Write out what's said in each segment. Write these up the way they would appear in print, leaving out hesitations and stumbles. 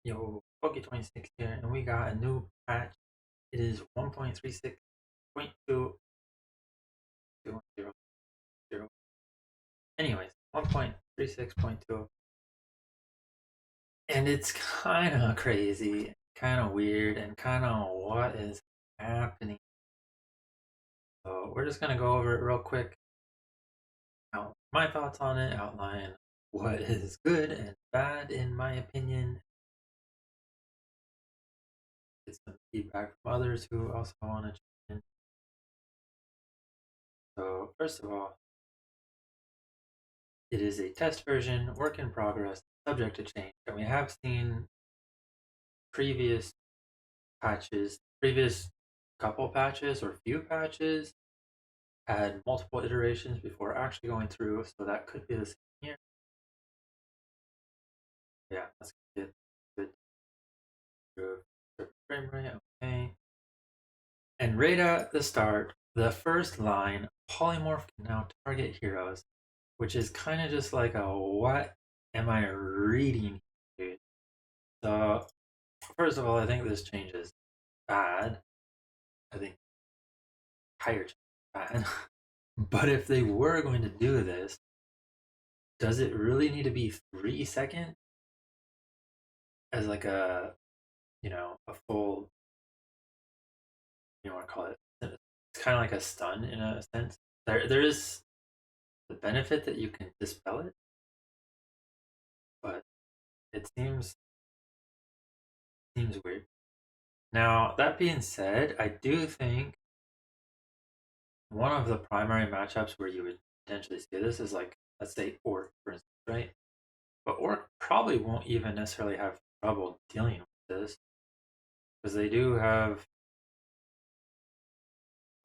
Yo, Pokey26 here, and we got a new patch. It is 1.36.2. Anyways, 1.36.2. And it's kind of crazy, kind of weird, and kind of what is happening. So we're just going to go over it real quick. My thoughts on it, outline what is good and bad in my opinion. Get some feedback from others who also want to chime in. So first of all, it is a test version, work in progress, subject to change, and we have seen previous patches, previous couple patches or few patches had multiple iterations before actually going through, so that could be the same here. Yeah, that's good. Frame rate, okay. And right at the start, the first line, polymorph can now target heroes, which is kind of just like a what am I reading here? So first of all, I think this change is bad. I think higher change is bad. But if they were going to do this, does it really need to be 3 seconds as like a a full want to call it? It's kind of like a stun in a sense. There is the benefit that you can dispel it, but it seems weird. Now that being said, I do think one of the primary matchups where you would potentially see this is like, let's say Orc, for instance, right? But Orc probably won't even necessarily have trouble dealing with this because they do have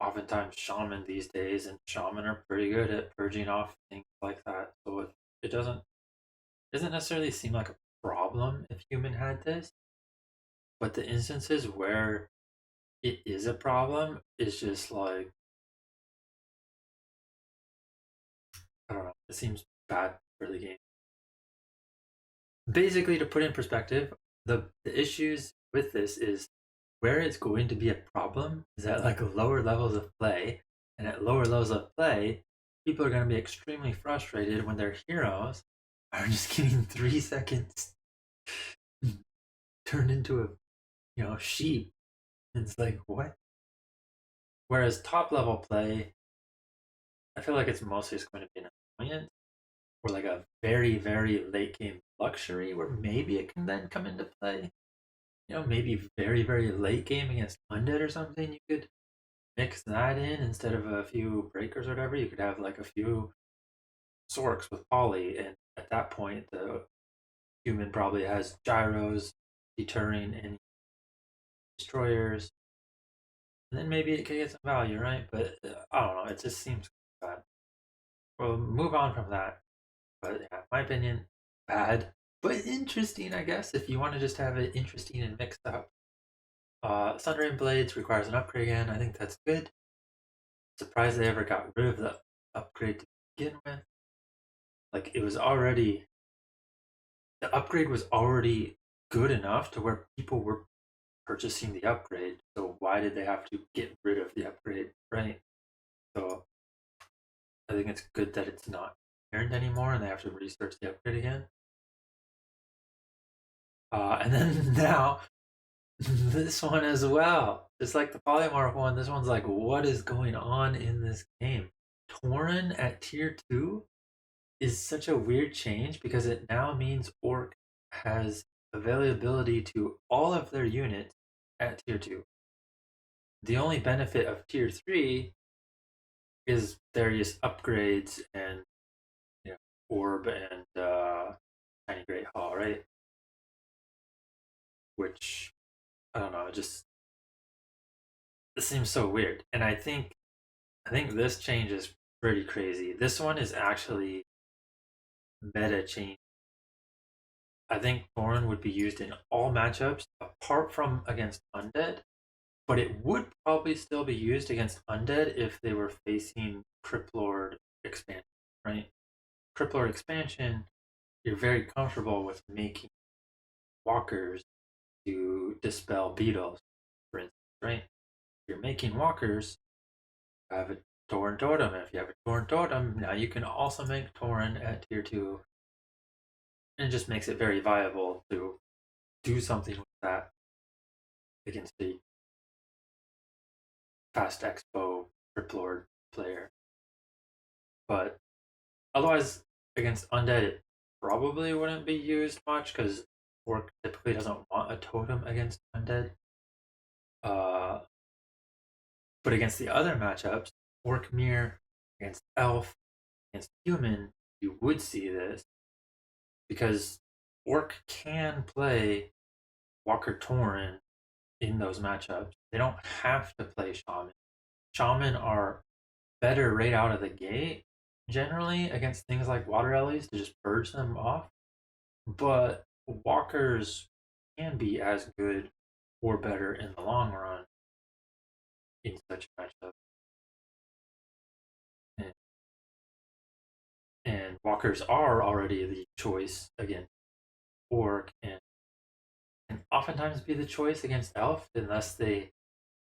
oftentimes Shaman these days, and Shaman are pretty good at purging off things like that. So it doesn't necessarily seem like a problem if human had this, but the instances where it is a problem is just like, I don't know, it seems bad for the game. Basically, to put in perspective, the issues with this is where it's going to be a problem is at like lower levels of play, and at lower levels of play, people are going to be extremely frustrated when their heroes are just getting 3 seconds turned into a sheep. It's like, what? Whereas top level play, I feel like it's mostly just going to be an annoyance or like a very very late game luxury where maybe it can then come into play. Maybe very very late game against Undead or something, you could mix that in instead of a few breakers or whatever. You could have like a few Sorks with Poly, and at that point, the human probably has gyros, deterring any destroyers, and then maybe it could get some value, right? But I don't know. It just seems bad. We'll move on from that. But yeah, my opinion, bad, but interesting, I guess. If you want to just have it interesting and mixed up. Sundering Blades requires an upgrade again. I think that's good. Surprised they ever got rid of the upgrade to begin with. Like, it was already, the upgrade was already good enough to where people were purchasing the upgrade. So why did they have to get rid of the upgrade, right? So I think it's good that it's not earned anymore and they have to research the upgrade again. And then now this one as well. Just like the polymorph one, this one's like, what is going on in this game? Tauren at tier 2 is such a weird change because it now means Orc has availability to all of their units at tier 2. The only benefit of tier 3 is various upgrades and orb and tiny great hall, right? Which I don't know, it seems so weird. And I think this change is pretty crazy. This one is actually meta change. I think Tauren would be used in all matchups apart from against Undead, but it would probably still be used against Undead if they were facing Cryptlord expansion, right? Cryptlord expansion, you're very comfortable with making walkers to dispel beetles, for instance, right? If you're making walkers, you have a tauren totem. And if you have a tauren totem, now you can also make tauren at tier 2. And it just makes it very viable to do something with that against the fast expo triplord player. But otherwise, against Undead, it probably wouldn't be used much because Orc typically doesn't want a totem against Undead. But against the other matchups, Orc Mirror against Elf, against Human, you would see this because Orc can play Walker Tauren in those matchups. They don't have to play Shaman. Shaman are better right out of the gate generally against things like Water Ellies to just purge them off. But Walkers can be as good or better in the long run in such matchups. And, and Walkers are already the choice against Orc and can oftentimes be the choice against Elf unless they,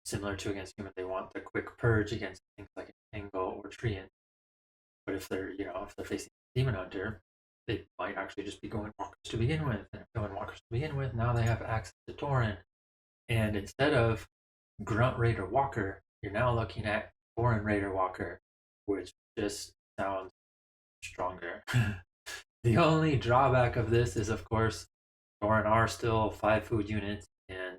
similar to against Human, they want the quick purge against things like Angle or Treant. But if they're, if they're facing Demon Hunter, they might actually just be going Walkers to begin with. And if going Walkers to begin with, now they have access to Tauren. And instead of Grunt Raider Walker, you're now looking at Tauren Raider Walker, which just sounds stronger. The only drawback of this is, of course, Tauren are still 5 food units, and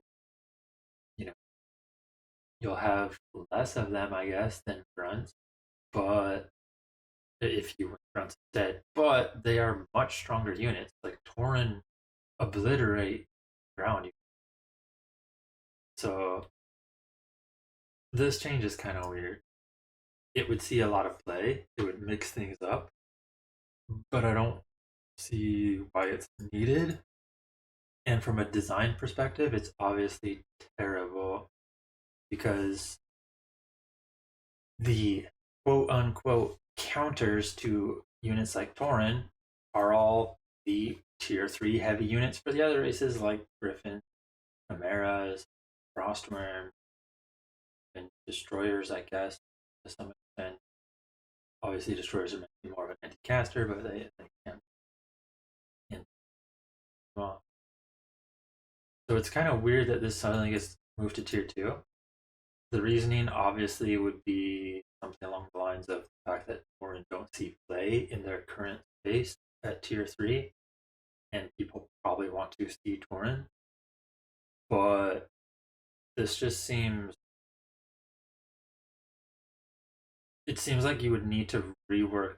you'll have less of them, I guess, than grunts. But if you went grunts instead, but they are much stronger units. Like Tauren obliterate ground units. So this change is kind of weird. It would see a lot of play. It would mix things up, but I don't see why it's needed. And from a design perspective, it's obviously terrible because the quote unquote counters to units like Tauren are all the tier 3 heavy units for the other races like Griffin, Chimeras, Frostworm, and Destroyers, I guess, to some extent. Obviously, Destroyers are meant to be more of an anti-caster, but they can. Well, so it's kind of weird that this suddenly gets moved to tier 2. The reasoning obviously would be something along the lines of the fact that Tauren don't see play in their current space at tier 3, and people probably want to see Tauren. But this just seems. It seems like you would need to rework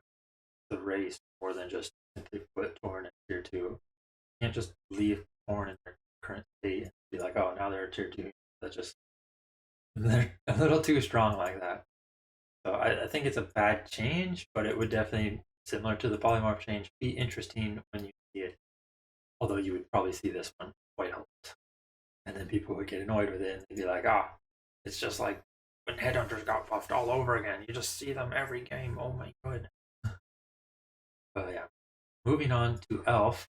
the race more than just simply put Tauren at tier 2. You can't just leave Tauren in their current state and be like, oh, now they're a tier 2. That's just. They're a little too strong like that. So I think it's a bad change, but it would definitely, similar to the polymorph change, be interesting when you see it. Although you would probably see this one quite a lot. And then people would get annoyed with it and they'd be like, it's just like when Headhunters got buffed all over again. You just see them every game. Oh my god. But yeah. Moving on to Elf.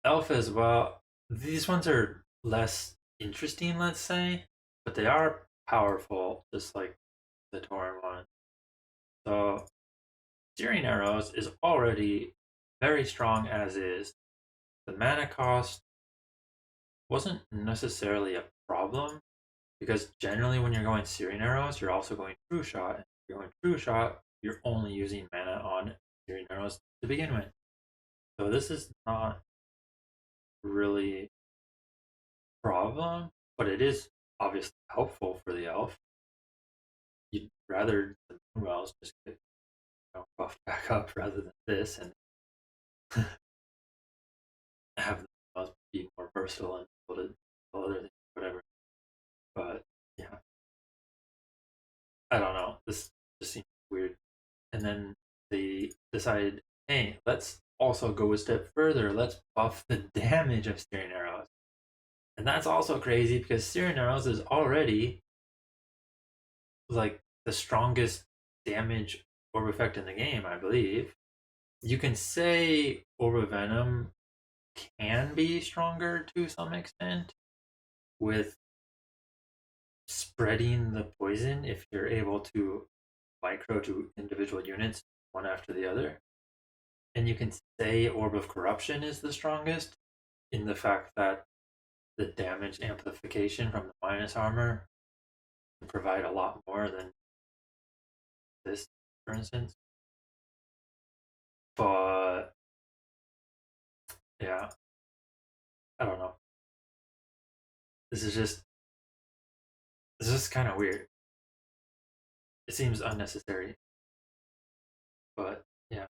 Elf as well. These ones are less interesting, let's say, but they are powerful, just like the Tauren one. So, Searing Arrows is already very strong as is. The mana cost wasn't necessarily a problem because generally when you're going Searing Arrows, you're also going True Shot. If you're going True Shot, you're only using mana on Searing Arrows to begin with. So this is not really a problem, but it is obviously helpful for the elf. You'd rather the Moonwells just get buffed back up rather than this and have them be more versatile and able to do other things, whatever. But yeah, I don't know. This just seems weird. And then they decided, hey, let's also go a step further. Let's buff the damage of Searing Arrows. And that's also crazy because Searing Arrows is already like the strongest damage orb effect in the game, I believe. You can say Orb of Venom can be stronger to some extent with spreading the poison if you're able to micro to individual units one after the other. And you can say Orb of Corruption is the strongest in the fact that the damage amplification from the minus armor can provide a lot more than this, for instance. But yeah, I don't know. This is just kind of weird. It seems unnecessary, but yeah,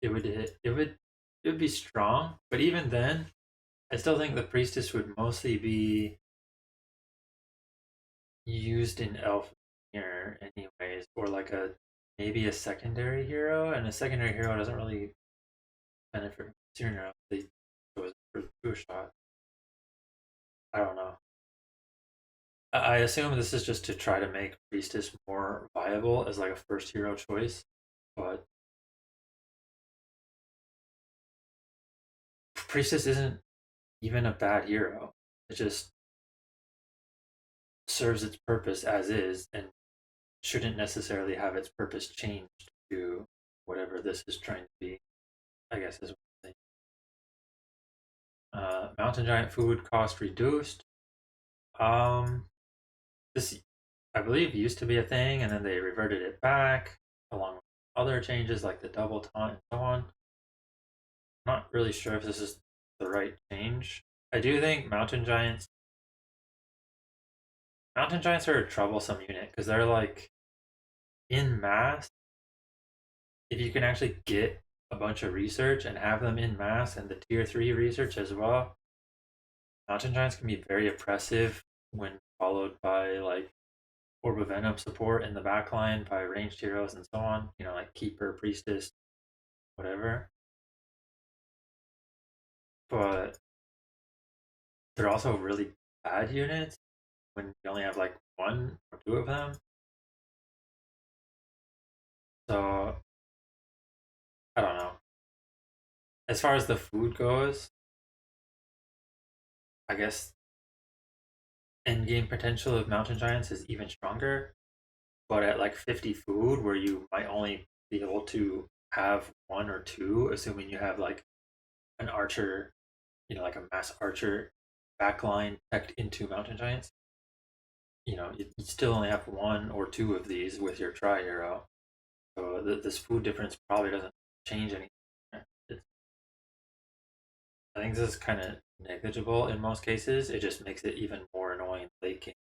it would be strong. But even then, I still think the priestess would mostly be used in elf here anyways, or like a maybe a secondary hero, and a secondary hero doesn't really benefit from Cyrano. They goes for two shot. I don't know. I assume this is just to try to make priestess more viable as like a first hero choice, but priestess isn't even a bad hero. It just serves its purpose as is and shouldn't necessarily have its purpose changed to whatever this is trying to be. I guess is one thing. Mountain giant food cost reduced. Um, this I believe used to be a thing, and then they reverted it back along with other changes like the double taunt and so on. I'm not really sure if this is the right change. I do think mountain giants are a troublesome unit because they're like in mass. If you can actually get a bunch of research and have them in mass and the tier 3 research as well, mountain giants can be very oppressive when followed by like Orb of Venom support in the backline by ranged heroes and so on, like Keeper, Priestess, whatever. But they're also really bad units when you only have like one or two of them. So I don't know. As far as the food goes, I guess end game potential of Mountain Giants is even stronger. But at like 50 food, where you might only be able to have one or two, assuming you have like an archer, like a mass archer backline teched into Mountain Giants, you still only have one or two of these with your tri hero. So this food difference probably doesn't change anything. It's, I think this is kind of negligible in most cases. It just makes it even more annoying late game.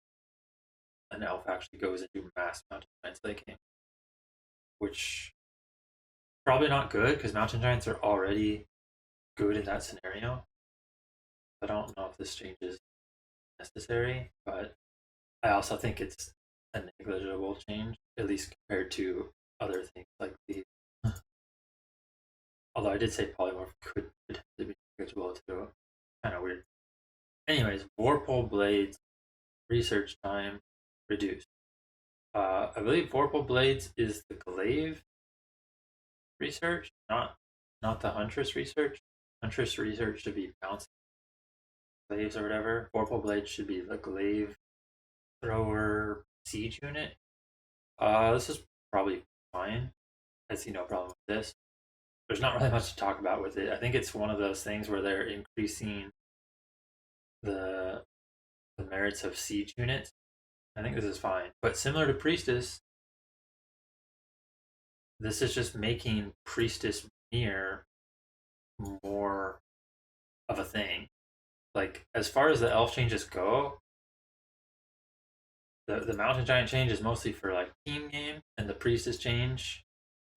An elf actually goes into mass Mountain Giants late game, which probably not good because Mountain Giants are already good in that scenario. I don't know if this change is necessary, but I also think it's a negligible change, at least compared to other things like the. Although I did say polymorph could potentially be negligible too. Kind of weird. Anyways, Vorpal Blades research time reduced. I believe Vorpal Blades is the glaive research, not the Huntress research. Huntress research should be bouncing glaives or whatever. Vorpal Blades should be the glaive thrower siege unit. This is probably fine. I see no problem with this. There's not really much to talk about with it. I think it's one of those things where they're increasing the the merits of siege units. I think this is fine. But similar to Priestess, this is just making Priestess Mirror more of a thing. Like, as far as the elf changes go, the Mountain Giant change is mostly for like team game, and the Priestess change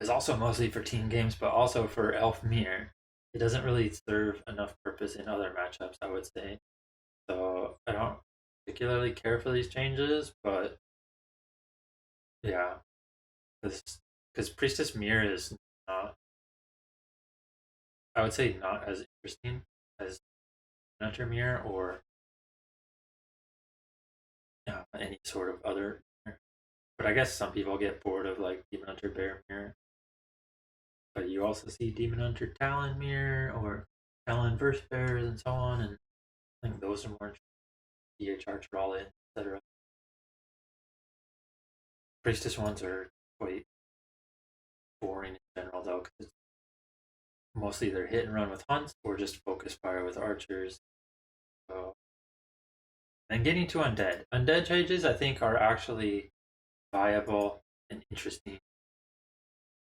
is also mostly for team games, but also for elf mirror. It doesn't really serve enough purpose in other matchups, I would say. So I don't particularly care for these changes, but yeah, because Priestess Mirror is not, I would say, not as interesting as Hunter Mirror or any sort of other mirror. But I guess some people get bored of like Demon Hunter Bear Mirror. But you also see Demon Hunter Talon Mirror or Talon verse bears and so on, and I think those are more DHR Trolley, etc. Priestess ones are quite boring in general though, because it's mostly either hit and run with hunts or just focus fire with archers. So, and getting to undead. Undead changes I think are actually viable and interesting.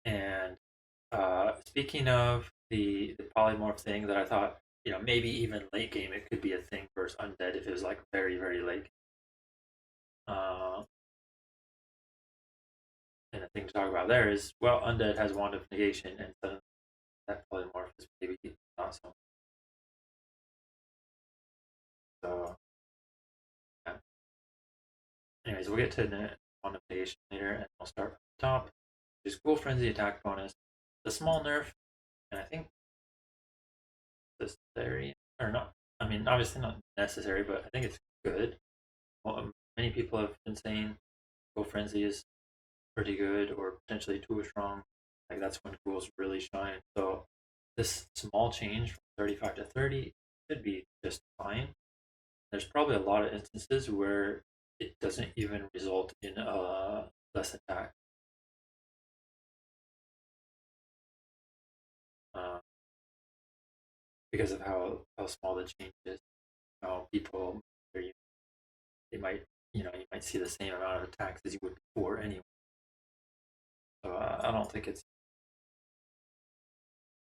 And speaking of the polymorph thing that I thought, maybe even late game it could be a thing versus undead if it was like very, very late. Uh, and the thing to talk about there is, well, undead has wand of negation, and so that polymorph is maybe not so. So, yeah. Anyways, we'll get to wand of negation later, and we'll start from the top. Which is Ghoul Frenzy attack bonus, the small nerf, and I think necessary or not. I mean, obviously not necessary, but I think it's good. Well, many people have been saying Ghoul Frenzy is pretty good or potentially too strong. Like that's when ghouls really shine. So this small change from 35 to 30 should be just fine. There's probably a lot of instances where it doesn't even result in less attack. Uh, because of how small the change is. People they might you might see the same amount of attacks as you would before anyway. So I don't think it's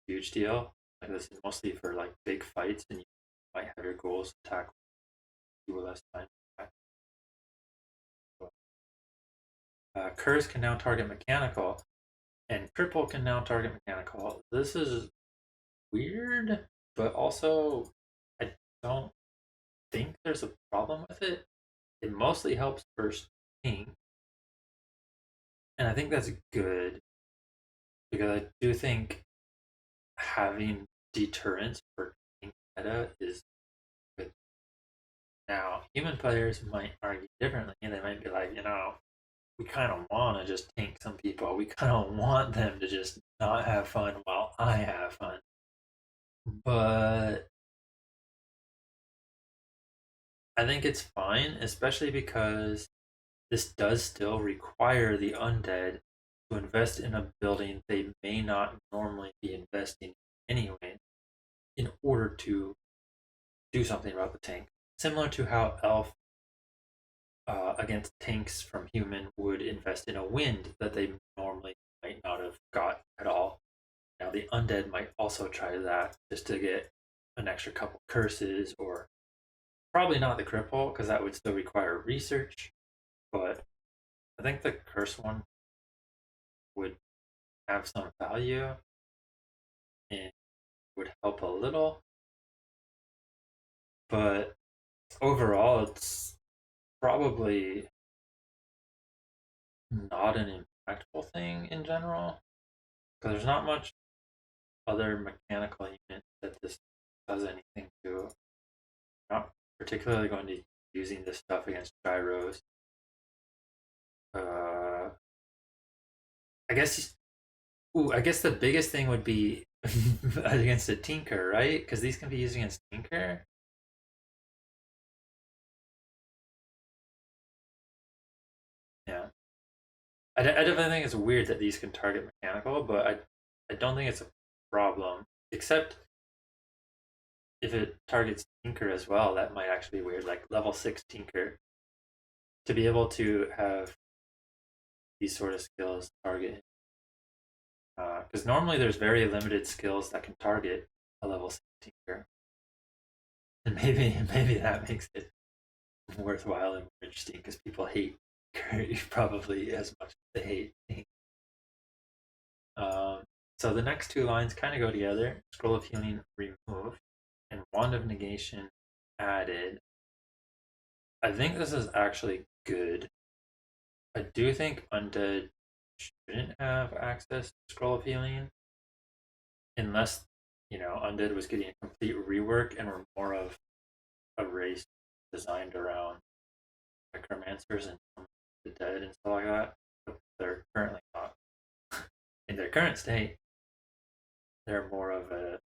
a huge deal. Like this is mostly for like big fights, and you might have your goals attack do less time. Curse can now target mechanical, and cripple can now target mechanical. This is weird, but also I don't think there's a problem with it. It mostly helps first ping, and I think that's good because I do think having deterrence for ping meta is good. Now, human players might argue differently, and they might be like, we kind of want to just tank some people. We kind of want them to just not have fun while I have fun. But I think it's fine, especially because this does still require the undead to invest in a building they may not normally be investing in anyway in order to do something about the tank. Similar to how Elf against tanks from human would invest in a wind that they normally might not have got at all. Now the undead might also try that just to get an extra couple curses, or probably not the cripple because that would still require research. But I think the curse one would have some value and would help a little. But overall, it's probably not an impactful thing in general because there's not much other mechanical unit that this does anything to. Not particularly going to be using this stuff against gyros. Uh, I guess. Ooh, I guess the biggest thing would be against a tinker, right? Because these can be used against tinker. Yeah, I definitely think it's weird that these can target mechanical, but I don't think it's a problem. Except if it targets tinker as well, that might actually be weird. Like level 6 tinker, to be able to have these sort of skills target, because normally there's very limited skills that can target a level 6 tinker, and maybe that makes it worthwhile and more interesting because people hate Curry probably as much as they hate Pink. Um, so the next two lines kind of go together. Scroll of Healing removed and Wand of Negation added. I think this is actually good. I do think Undead shouldn't have access to Scroll of Healing unless, Undead was getting a complete rework and were more of a race designed around necromancers and the dead and stuff like that. But they're currently not. In their current state, they're more of a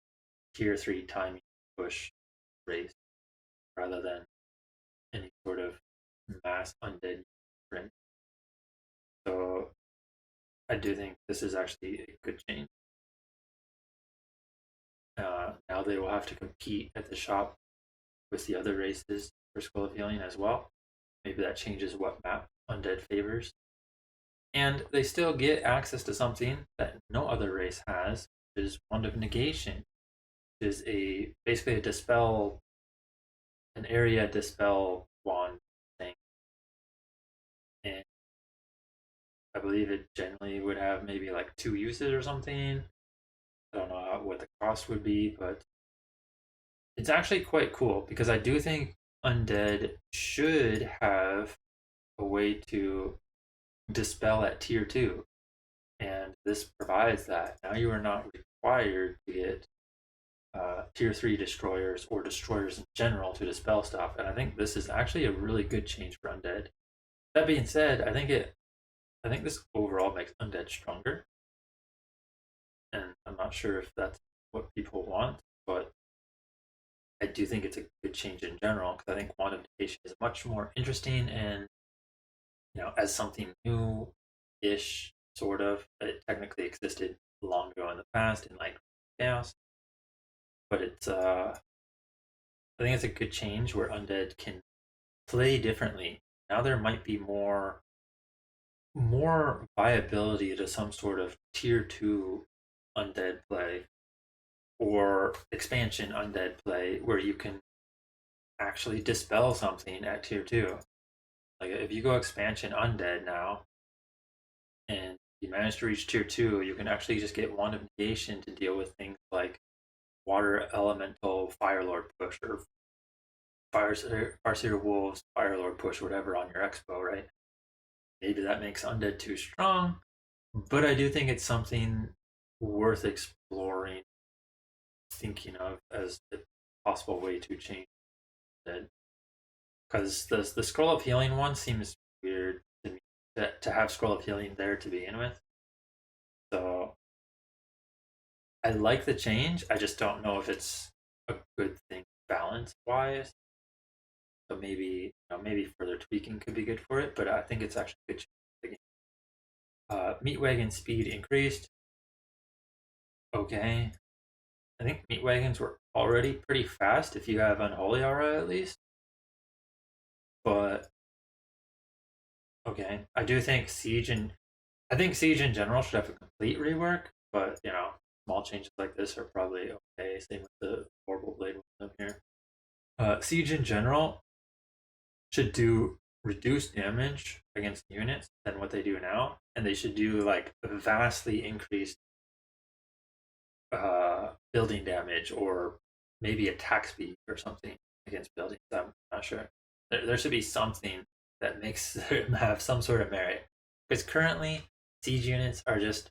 tier 3 timing push race rather than any sort of mass undead sprint. So I do think this is actually a good change. Now they will have to compete at the shop with the other races for Scroll of Healing as well. Maybe that changes what map Undead favors. And they still get access to something that no other race has, which is Wand of Negation, which is basically a dispel, an area dispel wand thing. And I believe it generally would have maybe like 2 uses or something. I don't know what the cost would be, but it's actually quite cool because I do think Undead should have a way to dispel at tier 2, and this provides that. Now you are not required to get tier 3 destroyers or destroyers in general to dispel stuff, and I think this is actually a really good change for Undead. That being said, I think this overall makes Undead stronger, and I'm not sure if that's what people want, but I do think it's a good change in general because I think Wand of Negation is much more interesting and, as something new-ish, sort of. It technically existed long ago in the past in like Chaos, but I think it's a good change where Undead can play differently. Now there might be more viability to some sort of tier 2 Undead play or expansion Undead play where you can actually dispel something at tier 2. Like if you go expansion Undead now and you manage to reach tier 2, you can actually just get Wand of Negation to deal with things like Water Elemental Firelord push or Farseer Wolves Firelord push, whatever, on your expo, right? Maybe that makes Undead too strong, but I do think it's something worth exploring, thinking of as a possible way to change Undead. Because the Scroll of Healing one seems weird to me to have Scroll of Healing there to begin with. So I like the change. I just don't know if it's a good thing balance wise. So maybe maybe further tweaking could be good for it. But I think it's actually a good change. Meat wagon speed increased. Okay, I think meat wagons were already pretty fast if you have Unholy Aura at least. But okay, I think Siege in general should have a complete rework. But small changes like this are probably okay. Same with the Horrible Blade one up here. Siege in general should do reduced damage against units than what they do now, and they should do like vastly increased building damage or maybe attack speed or something against buildings. I'm not sure. There should be something that makes them have some sort of merit, because currently siege units are just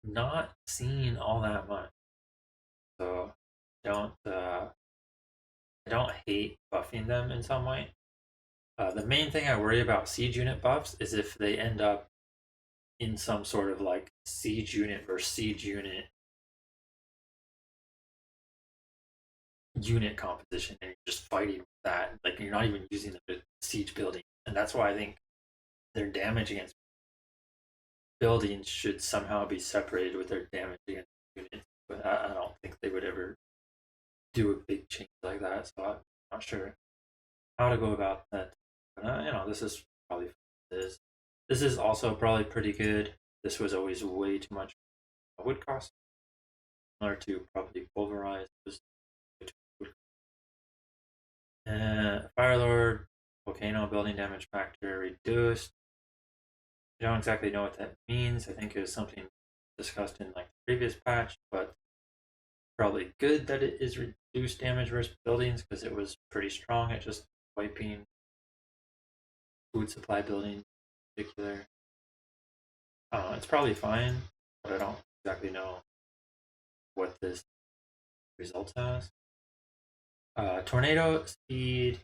not seen all that much. So I don't hate buffing them in some way. The main thing I worry about siege unit buffs is if they end up in some sort of like siege unit versus siege unit composition, and you're just fighting with that. Like you're not even using the siege building, and that's why I think their damage against buildings should somehow be separated with their damage against units. But I don't think they would ever do a big change like that. So I'm not sure how to go about that. But this is probably this. This is also probably pretty good. This was always way too much wood cost. Similar to probably pulverize. Firelord, volcano building damage factor reduced. I don't exactly know what that means. I think it was something discussed in like the previous patch, but probably good that it is reduced damage versus buildings because it was pretty strong at just wiping food supply building in particular. It's probably fine, but I don't exactly know what this results as. Tornado speed,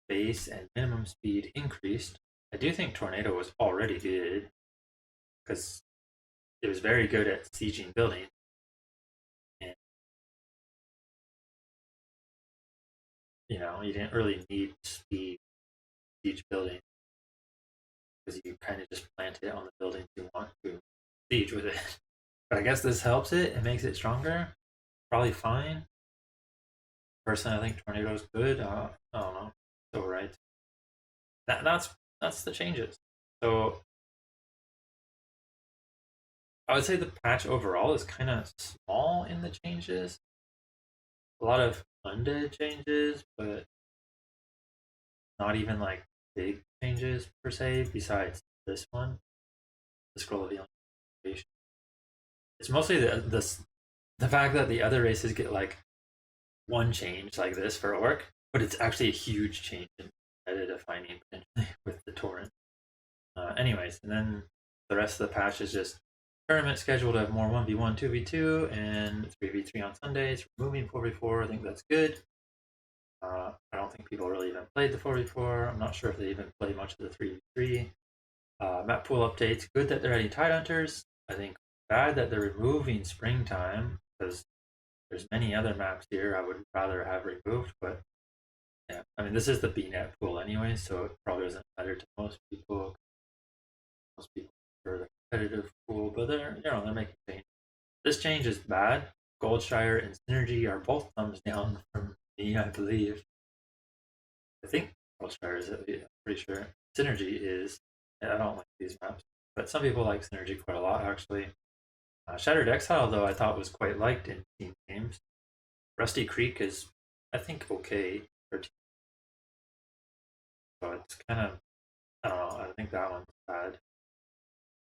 base, and minimum speed increased. I do think Tornado was already good because it was very good at sieging buildings, and you know, you didn't really need speed each building because you kind of just plant it on the buildings you want to siege with it. But I guess this helps it. It makes it stronger. Probably fine. Personally, I think tornado's good. I don't know. So right. That's the changes. So I would say the patch overall is kind of small in the changes. A lot of undead changes, but not even like big changes per se. Besides this one, the scroll of the Negation. It's mostly the fact that the other races get like one change like this for orc, but it's actually a huge change in meta defining potentially with the tauren. Anyways, and then the rest of the patch is just tournament schedule to have more 1v1, 2v2, and 3v3 on Sundays, removing 4v4. I think that's good. I don't think people really even played the 4v4. I'm not sure if they even played much of the 3v3. Map pool updates. Good that they're adding Tide Hunters. I think bad that they're removing Springtime because there's many other maps here I would rather have removed. But yeah, I mean this is the BNet pool anyway, so it probably doesn't matter to most people. Most people prefer the competitive pool, but they're making change. This change is bad. Goldshire and Synergy are both thumbs down from me, I believe. I think Goldshire is, I'm pretty sure. Synergy is, I don't like these maps, but some people like Synergy quite a lot, actually. Shattered Exile, though, I thought was quite liked in team games. Rusty Creek is, I think, okay for team. So it's kind of, I don't know, I think that one's bad.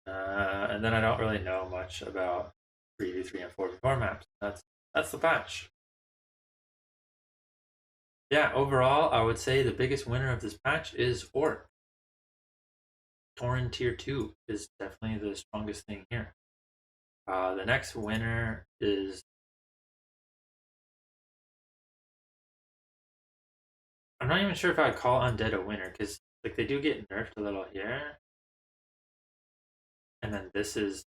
And then I don't really know much about 3v3 and 4v4 maps. That's the patch. Yeah, overall, I would say the biggest winner of this patch is Orc. Tauren Tier 2 is definitely the strongest thing here. The next winner is... I'm not even sure if I'd call Undead a winner, because like they do get nerfed a little here. And then this is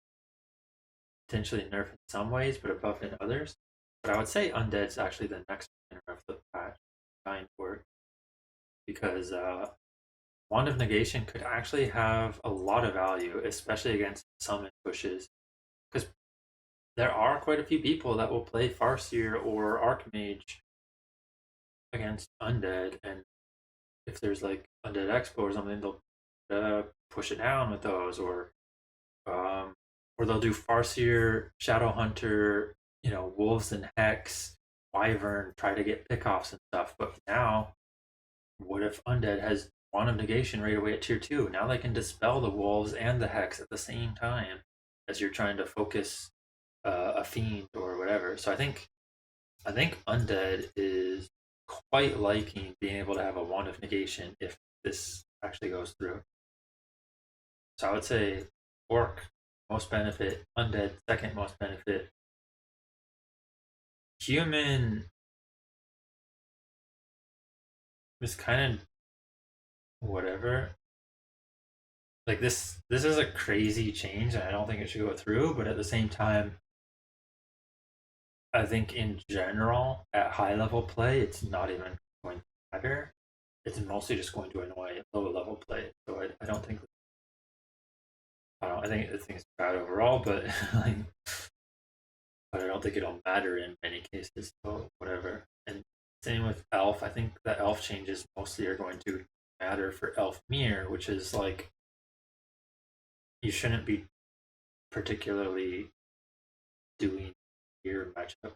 potentially nerfed in some ways, but above in others. But I would say Undead's actually the next winner of the patch, behind Orc. Because Wand of Negation could actually have a lot of value, especially against summon pushes. Because there are quite a few people that will play Farseer or Archmage against Undead, and if there's like Undead Expo or something, they'll push it down with those, or they'll do Farseer, Shadow Hunter, you know, Wolves and Hex, Wyvern, try to get pickoffs and stuff. But now, what if Undead has Wand of Negation right away at tier 2? Now they can dispel the Wolves and the Hex at the same time as you're trying to focus a Fiend or whatever. So I think Undead is quite liking being able to have a Wand of Negation if this actually goes through. So I would say Orc, most benefit. Undead, second most benefit. Human is kind of whatever. Like this is a crazy change, and I don't think it should go through. But at the same time, I think in general, at high level play, it's not even going to matter. It's mostly just going to annoy low level play. So I don't think. I think it's bad overall, but like, but I don't think it'll matter in many cases. So whatever. And same with Elf. I think the Elf changes mostly are going to matter for Elf Mirror, which is like you shouldn't be particularly doing your matchup